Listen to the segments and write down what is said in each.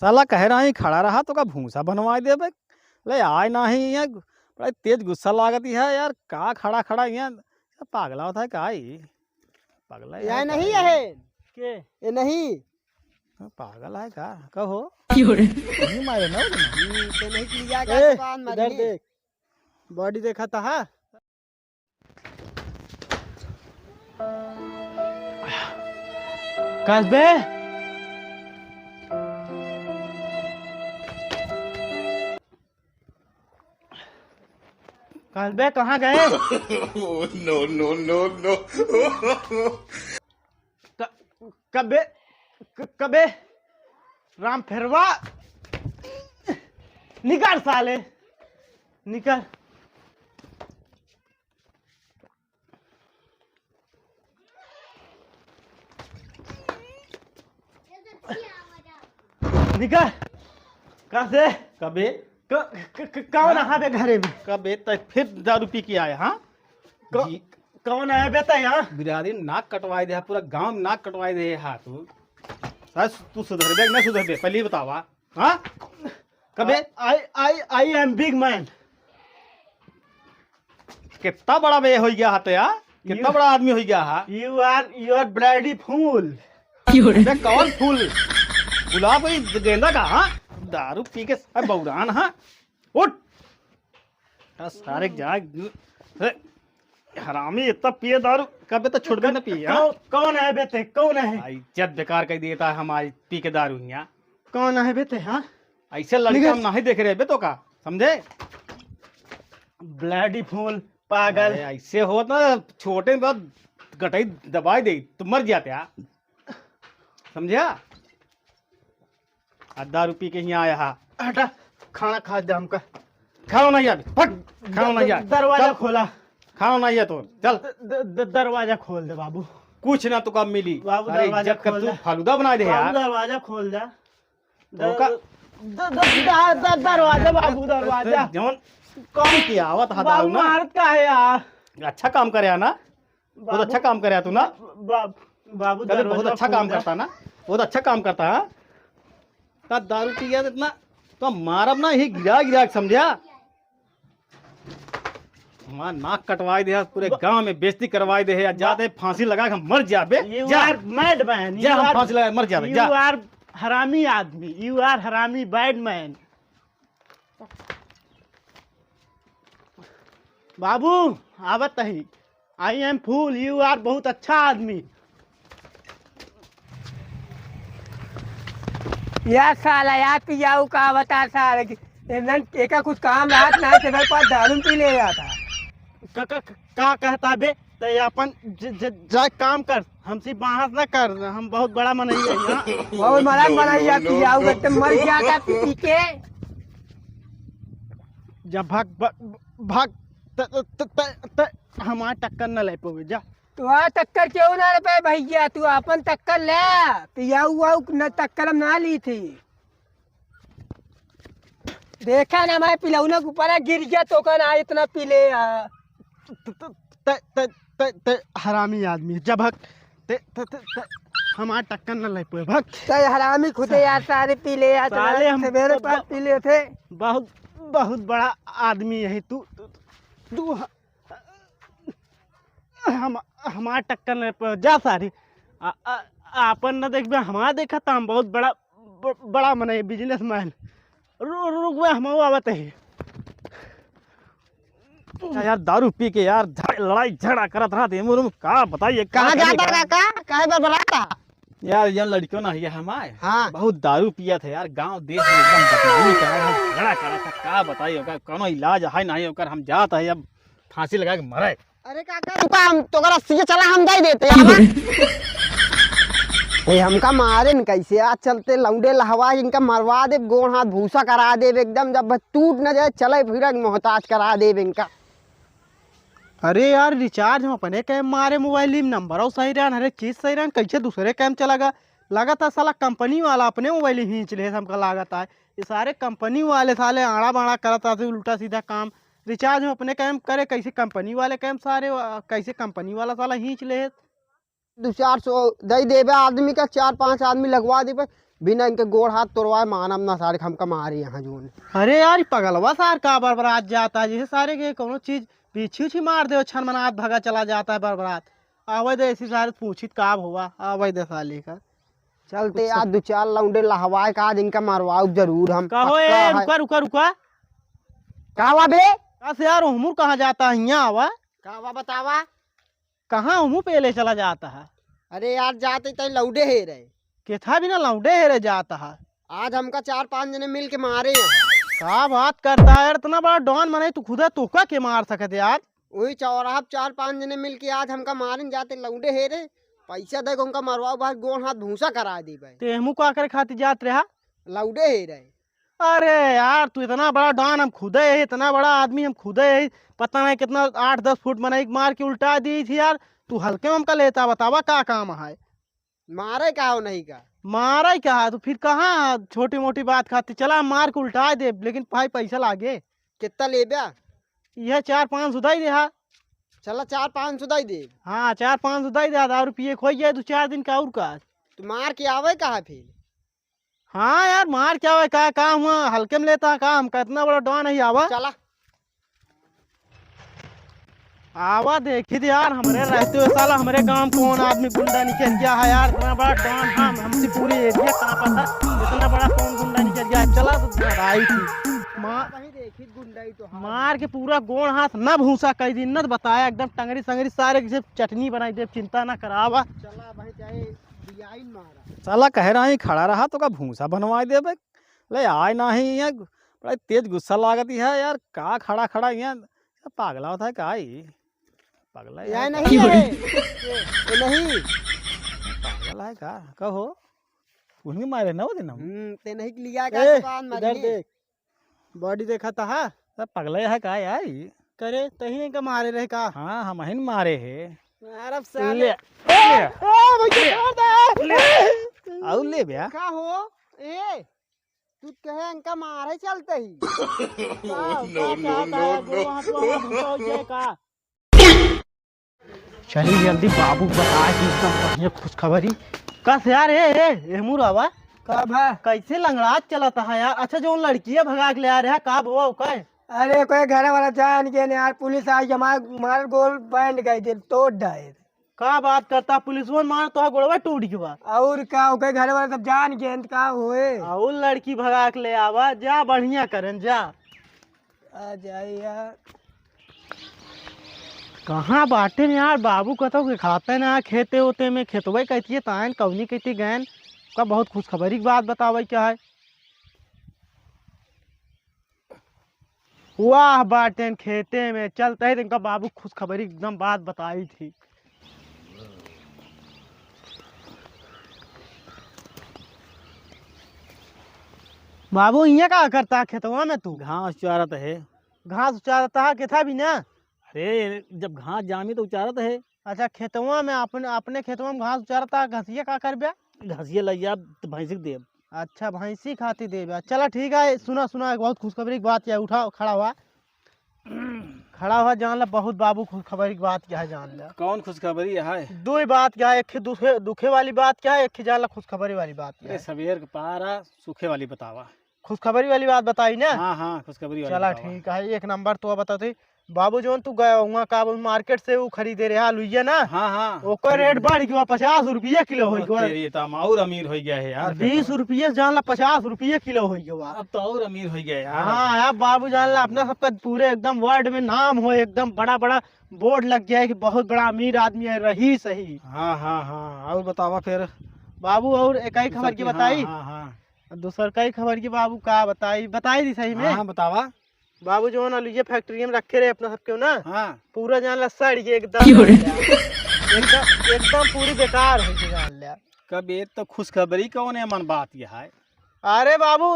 साला कह रहा ही खड़ा रहा तो का भूसा बनवा दे बे। ले आय नाही यहाँ बड़ा तेज गुस्सा लागती है यार। का खड़ा खड़ा यहाँ पागला होता है का ही पागला यहाँ है नहीं का है के ये नहीं पागल है का कहो Fiore, नहीं मारे ना तो नहीं लिया ए, क्या दुकान में इधर देख बॉडी देखा था हाँ? कसबे कसबे कहाँ गए no, no, no, no. कबे कबे राम फिरवा निकल साले निकल निकल कहाँ से कबे कौन आ बे घरे में कबे तो फिर दारू पी के आया हाँ जी कौन आया बे तो यहाँ बिरादरी नाक कटवाई दे पूरा गांव में नाक कटवाई दे हाँ तू सुधर बे न सुधर बे पहले ही बतावा हाँ कबे आई एम बिग मैन कितना बड़ा बे हो गया हाथ यार कितना बड़ा आदमी हो गया हा you are bloody fool Fiore, बे कौन फूल गुलाब कोई गेंदा का हाँ दारू पी के सब बौरान हाँ उठ सारे जाए हरामी इतना पिए दारू कबे तो छुट भी न पिए हाँ? कौन है बेटे कौन है आई इज्जत बेकार कर देता है हमारी पी के दारू यहाँ कौन है बेटे हाँ ऐसे लड़के हम नहीं देख रहे बे तो का समझे ब्लडी फूल पागल अरे ऐसे हो ना छोटे में बहुत गटाई दबाई दे तो मर जाते यार समझा दारू पी के यहाँ आया हा हटा खाना खा जा हमका खाओ नहीं यार फट खाओ नहीं यार दरवाजा खोला खाओ नहीं है तो चल दरवाजा खोल दे बाबू कुछ ना तो कब मिली बाबू, अरे दरवाजा इज्जत कर खोल तू दे। फालूदा बना दे बाबू यार दरवाजा खोल जा धोखा। दरवाजा बाबू दरवाजा जौन काम किया आवत हा दारू बाबू ना मारत का है यार अच्छा काम करे ना बहुत अच्छा काम करे तू ना बाबू कभी बहुत दरवाजा अच्छा खोल काम दे। करता ना बहुत अच्छा काम करता है ता दारू पी गया इतना तो मारब ना ही गिरा गिरा के समझा हमारा नाक कटवाई दे पूरे गांव में बेइज्जती करवाई दे या जाते फांसी लगा के हम मर जाबे You जा are madman. जा हम फांसी लगा के मर जाबे You जा are हरामी आदमी. You are हरामी bad man. बाबू आवत ही I am fool you are बहुत अच्छा आदमी यार साला यार पियाऊ का बता साला एका कुछ काम रात ना तेरे पास दारू पी ले जाता का कहता बे तो ये अपन जा काम कर हमसे बहस न कर हम बहुत बड़ा मनैया यहाँ बहुत मरा मरा यार पियाऊ तो मर जाता पी के जब भाग हमारा टक्कर न ले पावे जा तू आ टक्कर क्यों ना पे भैया तू अपन टक्कर ले पियाऊ वाऊ न टक्कर हम ना ली थी देखा ना मैं पिलौना के ऊपर गिर गया तो का ना इतना पी ले हरामी आदमी जब हक हमारा टक्कर न ले पावे भग तो हरामी खुदे यार सारे पी ले यार साले हम मेरे पास पी ले थे बहुत बहुत बड़ा आदमी है तू हम हमारा टक्कर नहीं पर जा सारी अपन न देख हमारा देखा था हम बहुत बड़ा मने बिजनेसमैन रुक हम आवत है यार दारू पी के यार लड़ाई झगड़ा करत रहा थे मुरुम का बताइए कहाँ जाता काका कहाँ पर बुलाता यार ये लड़कियों ना ये हमारे हाँ बहुत दारू पिया था यार गांव देश में एकदम बदनामी करा रहा झगड़ा करा था का बताइए ओकर कोनो इलाज है नहीं ओकर हम जात है अब फांसी लगा के मरे अरे काका रुका हम तो करा सीधे चला हम दे देते यार ए हमका मारे न कैसे आज चलते लौंडे लहवा इनका मरवा दे गोड़ हाथ भूसा करा दे एकदम जब टूट न जाए चले फिर मोहताज करा दे इनका अरे यार रिचार्ज हम अपने कैम मारे मोबाइल में नंबर और सही रहन हर एक चीज सही रहन कैसे दूसरे कैम चला लगा था साला कंपनी वाला अपने मोबाइल ही खींच ले हमका लागत है ये सारे कंपनी वाले साले आड़ा बाड़ा करता थे उल्टा सीधा काम रिचार्ज हम अपने कैम करे कैसे कंपनी वाले कैम सारे कैसे कंपनी वाला साला खींच ले 200-400 दे देवे आदमी का 4-5 आदमी लगवा देवे बिना इनके गोड़ हाथ तोड़वाए मानम ना सारे हमका मारे यहाँ जोन। अरे यार ये पगलवा सार का बरबरात जाता है जैसे सारे के कोनो चीज पीछे उछी मार दे छन मनात भगा चला जाता है बरबरात। आवे दे ऐसी सारे पूछित काब हुआ आवे दे साली का। चलते आज 2-4 लौंडे लहवाए का आज इनका मरवाओ जरूर हम। कहो ए पक्का है। रुका रुका रुका का हुआ बे? से यार उमूर कहाँ जाता है यहाँ आवा का हुआ बतावा? कहाँ उमू पे ले चला जाता है। अरे यार जाते तय लौंडे हे रहे। केथा बिना लौंडे हेरे जाता है। आज हमका 4-5 जने मिल के मारे हैं। का बात करता है यार इतना बड़ा डॉन मने तू खुदा तोका के मार सकते यार। वही चौराहा 4-5 जने मिल के आज हमका मारन जाते लौंडे हे रहे। पैसा दे उनका मरवाओ भाई गोड़ हाथ भूसा करा दी भाई। तेमू का करे खातिर जात रहा। लौंडे हे रहे। अरे यार तू इतना बड़ा डॉन हम खुदे है इतना बड़ा आदमी हम खुदे है पता नहीं कितना 8-10 फुट मने मार के उल्टा दी थी यार। तू हल्के में हमका लेता बतावा का काम है। मारे का हो नहीं का? मारा ही क्या तो फिर कहाँ छोटी मोटी बात खाती चला हम मार के उल्टा दे लेकिन भाई पैसा लागे। कितना ले ब्या? यह 4-5 सुधाई दे। हाँ चला 4-5 सुधाई दे। हाँ 4-5 सुधाई दे 1000 रुपये खोई जाए 2-4 दिन का और का। तू मार के आवे कहा फिर? हाँ यार मार क्या हुआ का काम हुआ हल्के में लेता काम कितना बड़ा डॉन है आवा। चला आवा देखी थी यार हमारे रहते हुए साला हमारे गांव कौन आदमी गुंडा निकल गया है यार इतना बड़ा डॉन हम हमसे पूरी एरिया कहाँ पता इतना बड़ा कौन गुंडा निकल गया है। चला तो लड़ाई थी मार के पूरा गोड़ हाथ न भूसा कई दिन न बताया एकदम टंगरी संगरी सारे किसी चटनी बनाई दे चिंता ना करावा। चला भाई चाहे डिजाइन मारा। साला कह रहा है खड़ा रहा तो का भूसा बनवा दे बे ले आए ना ही यहाँ बड़ा तेज गुस्सा लागती है यार का खड़ा खड़ा यहाँ पागला होता है का ही पागला है यह नहीं है ये नहीं पागल है का कहो उन्हीं मारे ना वो दिन हम ते नहीं लिया का ए, दुकान इधर मारी। देख बॉडी देखा था हाँ सब पगला है का यार ये? करे तही नहीं का मारे रहे का। हाँ हम ही मारे है अरब ले साले आओ ले भैया का हो ए तू कहे इनका मारे चलते ही। चलिए जल्दी बाबू बता कि एकदम बढ़िया खुशखबरी कस यार ए मुरावा कब है? कैसे लंगड़ात चलाता है यार। अच्छा जो लड़की भगा के ले आ रहा है का बुआ का अरे कोई घर वाला जान के यार पुलिस आई हमारे गोल बैंड गए थे तोड़ डाले। का बात करता पुलिस वो मार तो गोड़वा टूट गया और का कोई घर वाला सब जान के का हुए और लड़की भगा के ले आवा जा बढ़िया करन जा आ जाए यार। कहाँ बाटे में यार बाबू कहता के खाते ना खेते होते में खेतवे कहती है तान कवनी कहती गैन का बहुत खुशखबरी की बात बतावे क्या है। वाह बाटेन खेते में चलते है इनका बाबू खुशखबरी एकदम बात बताई थी। बाबू यहाँ का करता खेतवा में तू घास उचारत है घास उचारता है केथा भी ना। अरे जब घास जामी तो उचारत है अच्छा खेतवा में अपने अपने खेतवा में घास उचारता घसिया का कर बे घसिया लैया तो भैंसिक देव। अच्छा भैंसी खाती दे बे चला ठीक है सुना सुना एक बहुत खुशखबरी की बात है उठा खड़ा हुआ जान ला बहुत बाबू खुशखबरी की बात क्या है जान ला। कौन खुशखबरी है? दो ही बात क्या है एक दुखे वाली बात क्या है एक जान ला खुशखबरी वाली बात क्या है। सवेर के पारा सूखे वाली बतावा। खुशखबरी वाली बात बताई ना। हाँ हाँ खुशखबरी वाली चला बतावा। ठीक है एक नंबर तो बताते बाबू जोन तू गया हुआ का मार्केट से वो खरीदे रहे आलू ना। हाँ हाँ ओकर रेट बढ़ गया 50 रुपये किलो हो गया। ये तो हम और अमीर हो गया है यार। 20 रुपये जान ला 50 रुपये किलो हो गया। अब तो और अमीर हो गया यार। हाँ यार बाबू जान ला अपना सबका पूरे एकदम वर्ल्ड में नाम हो एकदम बड़ा बड़ा बोर्ड लग गया है कि बहुत बड़ा अमीर आदमी है रही सही। हाँ हाँ हाँ और बतावा फिर बाबू और एक ही खबर की बताई। हाँ हाँ दूसर कई खबर की बाबू का बताई दी सही में। हाँ बतावा। बाबू जो ना लीजिए फैक्ट्री में रखे रहे अपना सबके ना। हाँ पूरा जान ला सड़ गया एकदम एकदम पूरी बेकार हो गई जान ला। कब ये तो खुशखबरी कौन है मन बात यह है। अरे बाबू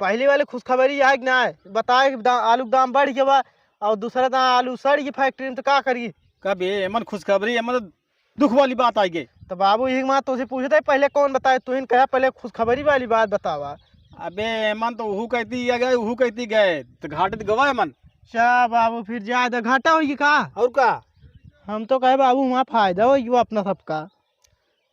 पहली वाली खुशखबरी है कि ना बताए आलू का दाम बढ़ गया और दूसरा दाम आलू सड़ गई फैक्ट्री में तो क्या करिए। कब ये मन खुशखबरी है मतलब दुख वाली बात आई गई। तो बाबू यही बात तुझे पूछते पहले कौन बताए तू इन कहा पहले खुशखबरी वाली बात बतावा। अबे मन तो वहू कहती गए तो घाटे तो गवाए मन। अच्छा बाबू फिर ज्यादा घाटा होगी का और का हम तो कहे बाबू वहाँ फायदा होगी अपना सबका।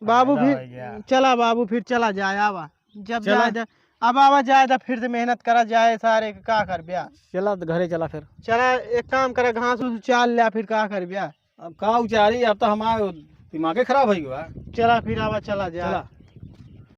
बाबू फायदा फिर हो गया। चला बाबू फिर चला जाए आवा जब चला। जाए अब आवा जाए तो फिर से मेहनत करा जाए सारे का कर ब्या। चला तो घरे चला फिर। चला एक काम करे घास उस चाल लिया फिर का कर ब्या। अब का उचारी, अब तो हमारा दिमागे खराब हो गया। चला फिर आवा चला जा। चला।